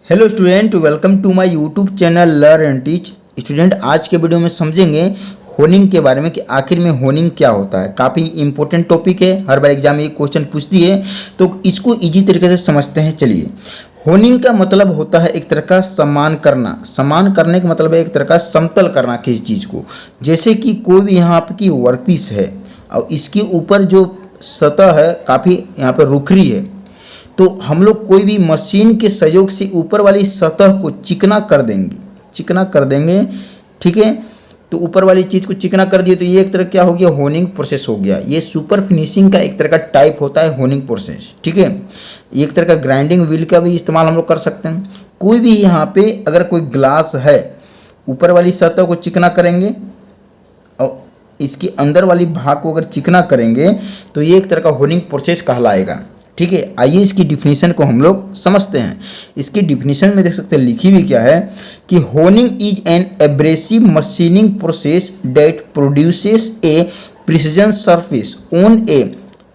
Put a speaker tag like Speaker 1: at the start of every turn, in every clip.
Speaker 1: Hello student, welcome to my YouTube channel learn and teach. Student, आज के video में समझेंगे होनिंग के बारे में कि आखिर में होनिंग क्या होता है। काफ़ी इंपॉर्टेंट टॉपिक है, हर बार एग्जाम में ये क्वेश्चन पूछती है, तो इसको इजी तरीके से समझते हैं। चलिए, होनिंग का मतलब होता है एक तरह का समान करना। समान करने का मतलब है एक तरह का समतल करना किसी चीज़ को। जैसे कि कोई भी यहाँ आपकी वर्कपीस है और इसके ऊपर जो सतह है काफ़ी यहाँ पर रुखरी है, तो हम लोग कोई भी मशीन के सहयोग से ऊपर वाली सतह को चिकना कर देंगे। ठीक है, तो ऊपर वाली चीज़ को चिकना कर दिए तो ये एक तरह क्या हो गया, होनिंग प्रोसेस हो गया। ये सुपर फिनिशिंग का एक तरह का टाइप होता है होनिंग प्रोसेस। ठीक है, एक तरह का ग्राइंडिंग व्हील का भी इस्तेमाल हम लोग कर सकते हैं। कोई भी यहाँ पे अगर कोई ग्लास है, ऊपर वाली सतह को चिकना करेंगे और इसके अंदर वाली भाग को अगर चिकना करेंगे तो ये एक तरह का होनिंग प्रोसेस कहलाएगा। ठीक है, आइए इसकी डिफिनीशन को हम लोग समझते हैं। इसकी डिफिनीशन में देख सकते हैं लिखी हुई क्या है कि honing is an abrasive machining process that produces A precision surface on A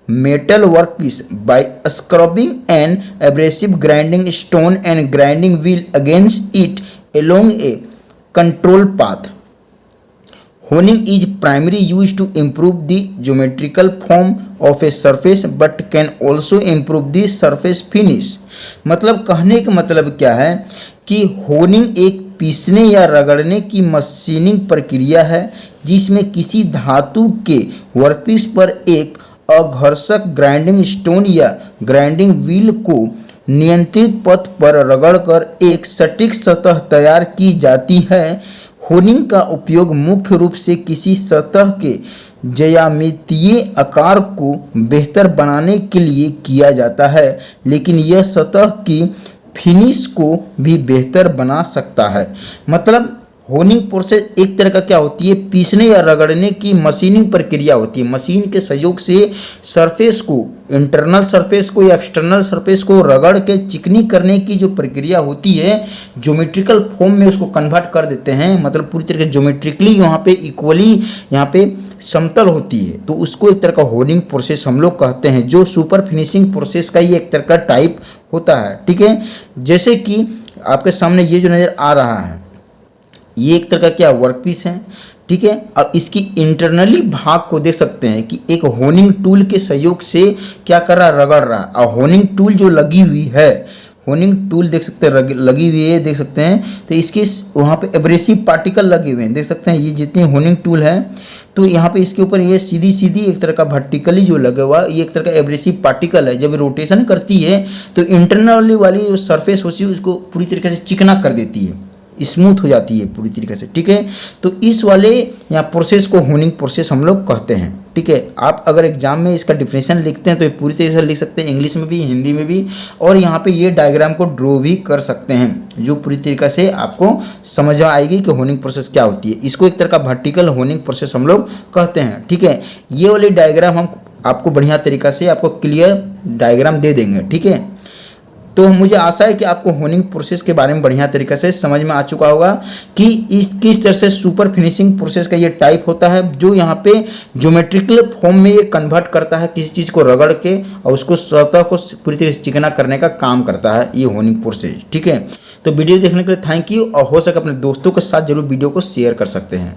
Speaker 1: metal workpiece by scrubbing an abrasive grinding stone and grinding wheel against it along a control path. Honing is primarily used to improve the geometrical form of a surface but can also improve the surface finish. मतलब कहने का मतलब क्या है कि honing एक पीसने या रगड़ने की मशीनिंग प्रक्रिया है जिसमें किसी धातु के वर्कपीस पर एक अघर्षक ग्राइंडिंग स्टोन या ग्राइंडिंग व्हील को नियंत्रित पथ पर रगड़कर एक सटीक सतह तैयार की जाती है। होनिंग का उपयोग मुख्य रूप से किसी सतह के ज्यामितीय आकार को बेहतर बनाने के लिए किया जाता है, लेकिन यह सतह की फिनिश को भी बेहतर बना सकता है। मतलब होनिंग प्रोसेस एक तरह का क्या होती है, पीसने या रगड़ने की मशीनिंग प्रक्रिया होती है। मशीन के सहयोग से सरफेस को, इंटरनल सरफेस को या एक्सटर्नल सरफेस को रगड़ के चिकनी करने की जो प्रक्रिया होती है, ज्योमेट्रिकल फॉर्म में उसको कन्वर्ट कर देते हैं। मतलब पूरी तरह से ज्योमेट्रिकली यहाँ पे इक्वली यहाँ पे समतल होती है, तो उसको एक तरह का होनिंग प्रोसेस हम लोग कहते हैं, जो सुपर फिनिशिंग प्रोसेस का ये एक तरह का टाइप होता है। ठीक है, जैसे कि आपके सामने ये जो नज़र आ रहा है, ये एक तरह का क्या वर्कपीस है। ठीक है, अब इसकी इंटरनली भाग को देख सकते हैं कि एक होनिंग टूल के सहयोग से क्या कर रहा है, रगड़ रहा है। और होनिंग टूल जो लगी हुई है, होनिंग टूल देख सकते हैं लगी हुई है, देख सकते हैं, तो इसके वहाँ पे एब्रेसिव पार्टिकल लगे हुए हैं, देख सकते हैं। ये जितनी होनिंग टूल है तो यहाँ पे इसके ऊपर ये सीधी एक तरह का वर्टिकली जो लगा हुआ, ये एक तरह का एब्रेसिव पार्टिकल है। जब रोटेशन करती है तो इंटरनली वाली जो सरफेस होती है उसको पूरी तरीके से चिकना कर देती है, स्मूथ हो जाती है पूरी तरीके से। ठीक है, तो इस वाले यहाँ प्रोसेस को होनिंग प्रोसेस हम लोग कहते हैं। ठीक है, आप अगर एग्जाम में इसका डिफिनेशन लिखते हैं तो ये पूरी तरीके से लिख सकते हैं, इंग्लिश में भी, हिंदी में भी, और यहाँ पे ये डायग्राम को ड्रॉ भी कर सकते हैं, जो पूरी तरीके से आपको समझ आएगी कि होनिंग प्रोसेस क्या होती है। इसको एक तरह का वर्टिकल होनिंग प्रोसेस हम लोग कहते हैं। ठीक है, ये वाली डायग्राम हम आपको बढ़िया तरीका से आपको क्लियर डायग्राम दे देंगे। ठीक है, तो मुझे आशा है कि आपको होनिंग प्रोसेस के बारे में बढ़िया तरीके से समझ में आ चुका होगा कि इस किस तरह से सुपर फिनिशिंग प्रोसेस का ये टाइप होता है, जो यहाँ पे ज्योमेट्रिकल फॉर्म में ये कन्वर्ट करता है, किसी चीज़ को रगड़ के और उसको सतह को पूरी तरह से चिकना करने का काम करता है ये होनिंग प्रोसेस। ठीक है, तो वीडियो देखने के लिए थैंक यू, और हो सके अपने दोस्तों के साथ जरूर वीडियो को शेयर कर सकते हैं।